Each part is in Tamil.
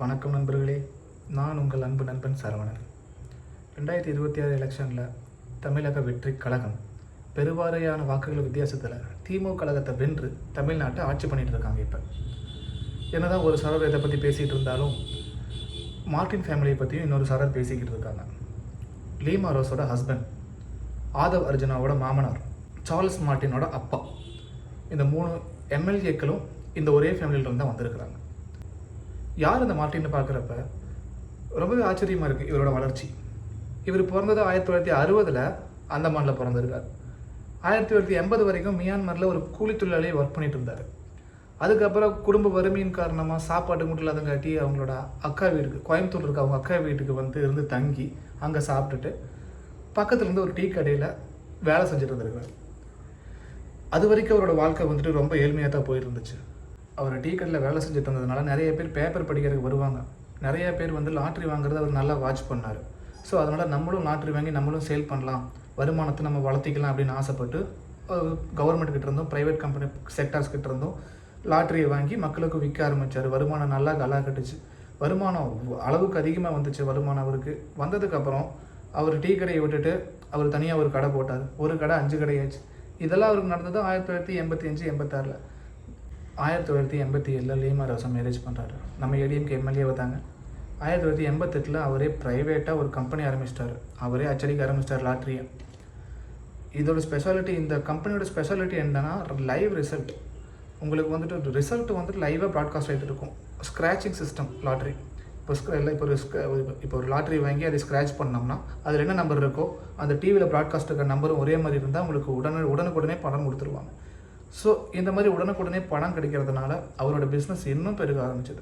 வணக்கம் நண்பர்களே, நான் உங்கள் அன்பு நண்பன் சரவணன். 2026 எலெக்ஷனில் தமிழக வெற்றி கழகம் பெருவாரியான வாக்குகள் வித்தியாசத்தில் திமுக கழகத்தை வென்று தமிழ்நாட்டை ஆட்சி பண்ணிகிட்டு இருக்காங்க. இப்போ என்னதான் ஒரு சாரர் இதை பற்றி பேசிகிட்டு இருந்தாலும் மார்ட்டின் ஃபேமிலியை பற்றியும் இன்னொரு சாரர் பேசிக்கிட்டு இருக்காங்க. லீமா ரோஸோட ஹஸ்பண்ட், ஆதவ் அர்ஜுனாவோட மாமனார், சார்ல்ஸ் மார்ட்டினோட அப்பா, இந்த 3 எம்எல்ஏக்களும் இந்த ஒரே ஃபேமிலியிலிருந்து தான் வந்திருக்கிறாங்க. யார் இந்த மார்ட்டின்னு பார்க்குறப்ப ரொம்பவே ஆச்சரியமாக இருக்குது இவரோட வளர்ச்சி. இவர் பிறந்தது 1960 அந்தமானில் பிறந்திருக்கார். 1980 வரைக்கும் மியான்மரில் ஒரு கூலி தொழிலாளியை ஒர்க் பண்ணிட்டு இருந்தார். அதுக்கப்புறம் குடும்ப வறுமையின் காரணமாக சாப்பாட்டு மட்டும் இல்லாதங்காட்டி அவங்களோட அக்கா வீட்டுக்கு, கோயம்புத்தூர் இருக்க அவங்க அக்கா வீட்டுக்கு இருந்து தங்கி அங்கே சாப்பிட்டுட்டு பக்கத்துலேருந்து ஒரு டீ கடையில் வேலை செஞ்சுட்டு இருந்திருக்கார். அது வரைக்கும் அவரோட வாழ்க்கை ரொம்ப ஏழ்மையாக தான் போயிட்டு இருந்துச்சு. அவர் டீ கடையில் வேலை செஞ்சுட்டு இருந்ததுனால நிறைய பேர் பேப்பர் படிக்கிறதுக்கு வருவாங்க. நிறைய பேர் லாட்ரி வாங்குறத அவர் நல்லா வாட்ச் பண்ணார். ஸோ அதனால் நம்மளும் லாட்ரி வாங்கி நம்மளும் சேல் பண்ணலாம், வருமானத்தை நம்ம வளர்த்திக்கலாம் அப்படின்னு ஆசைப்பட்டு கவர்மெண்ட் கிட்ட இருந்தும் ப்ரைவேட் கம்பெனி செக்டார்ஸ் கிட்ட இருந்தும் லாட்ரியை வாங்கி மக்களுக்கு விற்க ஆரம்பித்தார். வருமானம் நல்லா கட்டுச்சு. வருமானம் அளவுக்கு அதிகமாக வந்துச்சு. வருமானம் அவருக்கு வந்ததுக்கப்புறம் அவர் டீ கடையை விட்டுட்டு அவர் தனியாக ஒரு கடை போட்டார். ஒரு கடை 5 கடையாச்சு. இதெல்லாம் அவருக்கு நடந்தது 1985-86. 1987 லீமா ரோஸை மேரேஜ் பண்ணுறாரு. நம்ம ஏடிஎம்கே எம்எல்ஏவை தாங்க. 1988 அவரே ப்ரைவேட்டாக ஒரு கம்பெனி ஆரம்பிச்சிட்டார். அவரே அச்சடிக்க ஆரம்பிச்சிட்டார் லாட்ரியை. இதோட ஸ்பெஷாலிட்டி, இந்த கம்பெனியோட ஸ்பெஷாலிட்டி என்னன்னா லைவ் ரிசல்ட். உங்களுக்கு ரிசல்ட் லைவாக ப்ராட்காஸ்ட் ஆகிட்டு இருக்கும். Scratching system lottery. இப்போ ஒரு லாட்ரி வாங்கி அதை ஸ்க்ராட்ச் பண்ணோம்னா அதில் என்ன நம்பர் இருக்கோ அந்த டிவியில் ப்ராட்காஸ்ட் இருக்கிற நம்பரும் ஒரே மாதிரி இருந்தால் உங்களுக்கு உடனுக்குடனே பணம் கொடுத்துருவாங்க. ஸோ இந்த மாதிரி உடனுக்குடனே பணம் கிடைக்கிறதுனால அவரோட பிஸ்னஸ் இன்னும் பெருக ஆரம்பிச்சது.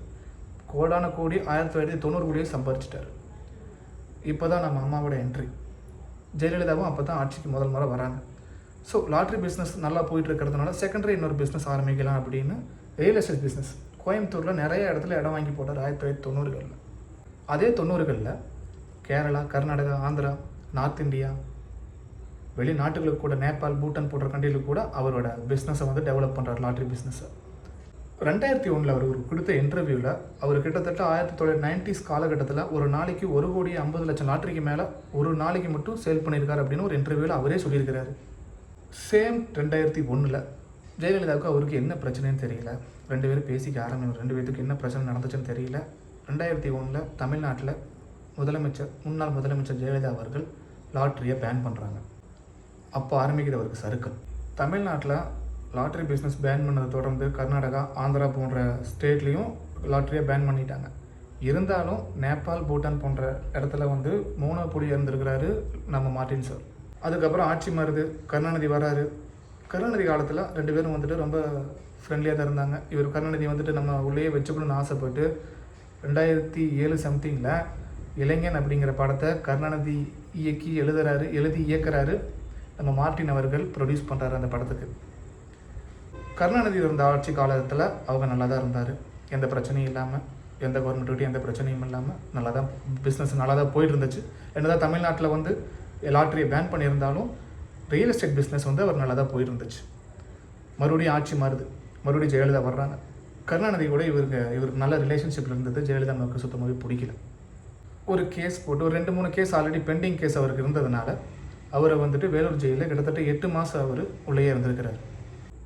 கோடான கோடி 1990 கோடியே சம்பாரிச்சிட்டாரு. இப்போ தான் நம்ம அம்மாவோட என்ட்ரி. ஜெயலலிதாவும் அப்போ தான் ஆட்சிக்கு முதல் முறை வராங்க. ஸோ லாட்ரி பிஸ்னஸ் நல்லா போயிட்டு இருக்கிறதுனால செகண்டரி இன்னொரு பிஸ்னஸ் ஆரம்பிக்கலாம் அப்படின்னு ரியல் எஸ்டேட் பிஸ்னஸ் கோயம்புத்தூரில் நிறைய இடத்துல இடம் வாங்கி போட்டார் 1990களில். அதே 90களில் கேரளா, கர்நாடகா, ஆந்திரா, நார்த் இந்தியா, வெளிநாட்டுகளுக்கு கூட நேபாள், பூட்டான் போன்ற கண்ட்ரிகளுக்கு கூட அவரோட பிஸ்னஸை டெவலப் பண்ணுறார், லாட்ரி பிஸ்னஸை. 2001 அவர் கொடுத்த இன்டர்வியூவில் அவர் கிட்டத்தட்ட 1990s காலகட்டத்தில் ஒரு நாளைக்கு 1,50,00,000 லாட்ரிக்கு மேலே ஒரு நாளைக்கு மட்டும் சேல் பண்ணியிருக்காரு அப்படின்னு ஒரு இன்டர்வியூவில் அவரே சொல்லியிருக்கிறாரு. சேம் 2001 ஜெயலலிதாவுக்கு அவருக்கு என்ன பிரச்சனைன்னு தெரியல. 2 பேரும் பேசிக்க ஆரம்பிச்சு, 2 பேருக்கு என்ன பிரச்சனை நடந்துச்சுன்னு தெரியல. 2001 தமிழ்நாட்டில் முன்னாள் முதலமைச்சர் ஜெயலலிதா அவர்கள் லாட்ரியை பேன் பண்ணுறாங்க. அப்போ ஆரம்பிக்கிற அவருக்கு சறுக்கல். தமிழ்நாட்டில் லாட்ரி பிஸ்னஸ் பேன் பண்ணதை தொடர்ந்து கர்நாடகா, ஆந்திரா போன்ற ஸ்டேட்லேயும் லாட்ரியை பேன் பண்ணிட்டாங்க. இருந்தாலும் நேபாள், பூட்டான் போன்ற இடத்துல மோனோபொலி இருந்திருக்கிறாரு நம்ம மார்ட்டின் சார். அதுக்கப்புறம் ஆட்சி மாறுது, கருணாநிதி வராரு. கருணாநிதி காலத்தில் 2 பேரும் ரொம்ப ஃப்ரெண்ட்லியாக தான் இருந்தாங்க. இவர் கருணாநிதி நம்ம உள்ளே வச்சுக்கணும்னு ஆசைப்பட்டு 2007 சம்திங்கில் இளைஞன் அப்படிங்கிற படத்தை கருணாநிதி எழுதி இயக்குறாரு. நம்ம மார்ட்டின் அவர்கள் ப்ரொடியூஸ் பண்ணுறாரு அந்த படத்துக்கு. கருணாநிதி இருந்த ஆட்சி காலத்தில் அவங்க நல்லா தான் இருந்தார். எந்த பிரச்சனையும் இல்லாமல், எந்த கவர்மெண்ட்டுக்கிட்டையும் எந்த பிரச்சனையும் இல்லாமல் நல்லா தான் பிஸ்னஸ் நல்லா தான் போயிட்டு இருந்துச்சு. என்னதான் தமிழ்நாட்டில் லாட்ரியை பேன் பண்ணியிருந்தாலும் ரியல் எஸ்டேட் பிஸ்னஸ் அவர் நல்லா தான் போயிட்டு இருந்துச்சு. மறுபடியும் ஆட்சி மாறுது, மறுபடியும் ஜெயலலிதா வர்றாங்க. கருணாநிதி கூட இவருக்கு நல்ல ரிலேஷன்ஷிப் இருந்தது. ஜெயலலிதா நமக்கு சுத்தமாகவே பிடிக்கல. ஒரு கேஸ் போட்டு, ஒரு 2-3 கேஸ் ஆல்ரெடி பெண்டிங் கேஸ் அவருக்கு இருந்ததுனால அவரை வேலூர் ஜெயிலில் கிட்டத்தட்ட 8 மாதம் அவர் உள்ளே இருந்திருக்கிறார்.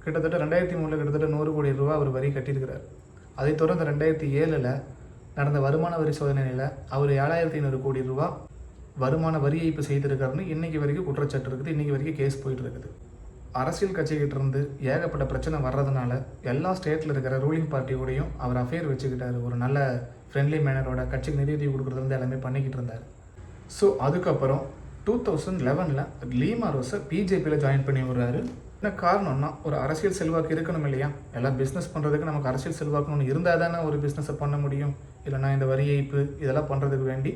கிட்டத்தட்ட 2003 கிட்டத்தட்ட 100 கோடி ரூபா அவர் வரி கட்டியிருக்கிறார். அதைத் தொடர்ந்து 2007 நடந்த வருமான வரி சோதனையில் அவர் 7,500 கோடி ரூபா வருமான வரி ஏய்ப்பு செய்திருக்காருன்னு இன்றைக்கி வரைக்கும் குற்றச்சாட்டு இருக்குது. இன்றைக்கி வரைக்கும் கேஸ் போயிட்டு இருக்குது. அரசியல் கட்சிகிட்ட இருந்து ஏகப்பட்ட பிரச்சனை வர்றதுனால எல்லா ஸ்டேட்டில் இருக்கிற ரூலிங் பார்ட்டியோடையும் அவர் அஃபேர் வச்சுக்கிட்டார். ஒரு நல்ல ஃப்ரெண்ட்லி மேனரோட கட்சிக்கு நிதி கொடுக்குறதுலேருந்து எல்லாமே பண்ணிக்கிட்டு இருந்தார். ஸோ அதுக்கப்புறம் 2011 லீமா ரோஸை பிஜேபியில் ஜாயின் பண்ணி விடுறாரு. என்ன காரணம்னா, ஒரு அரசியல் செல்வாக்கு இருக்கணும் இல்லையா? எல்லாம் பிஸ்னஸ் பண்ணுறதுக்கு நமக்கு அரசியல் செல்வாக்குன்னு இருந்தால் தானே ஒரு பிஸ்னஸை பண்ண முடியும். இல்லைனா இந்த வரி ஏய்ப்பு இதெல்லாம் பண்ணுறதுக்கு வேண்டி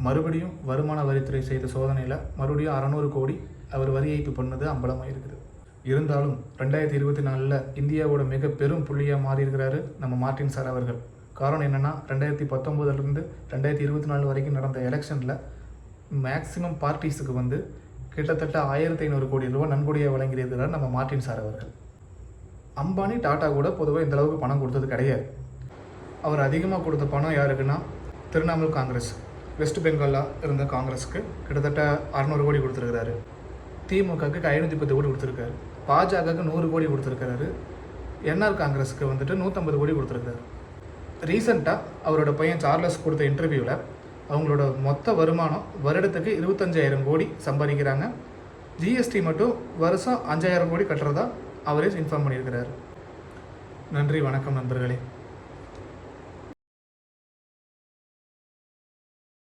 மறுபடியும் வருமான வரித்துறை செய்த சோதனையில் மறுபடியும் 600 கோடி அவர் வரி ஏய்ப்பு பண்ணது அம்பலமாக இருக்குது. இருந்தாலும் 2024 இந்தியாவோட மிக பெரும் புள்ளியாக மாறி இருக்கிறாரு நம்ம மார்ட்டின் சார் அவர்கள். காரணம் என்னென்னா, 2019 2024 வரைக்கும் நடந்த எலெக்ஷனில் மேக்சிமம் பார்ட்டிஸுக்கு கிட்டத்தட்ட 1,500 கோடி ரூபா நன்கொடையாக வழங்கியிருக்கிறார் நம்ம மார்ட்டின் சார் அவர்கள். அம்பானி, டாட்டா கூட பொதுவாக இந்த அளவுக்கு பணம் கொடுத்தது கிடையாது. அவர் அதிகமாக கொடுத்த பணம் யாருக்குன்னா திரிணாமுல் காங்கிரஸ், வெஸ்ட் பெங்காலில் இருந்த காங்கிரஸுக்கு கிட்டத்தட்ட 600 கோடி கொடுத்துருக்கிறாரு. திமுகவுக்கு 510 கோடி கொடுத்துருக்காரு. பாஜகவுக்கு 100 கோடி கொடுத்துருக்காரு. என்ஆர் காங்கிரஸுக்கு வந்துட்டு 150 கோடி கொடுத்துருக்காரு. ரீசெண்டாக அவரோட பையன் சார்லஸ் கொடுத்த இன்டர்வியூவில் அவங்களோட மொத்த வருமானம் வருடத்துக்கு 25,000 கோடி சம்பாதிக்கிறாங்க. ஜிஎஸ்டி மட்டும் வருஷம் 5,000 கோடி கட்டுறதா அவரே இன்ஃபார்ம் பண்ணியிருக்கிறாரு. நன்றி, வணக்கம் நண்பர்களே.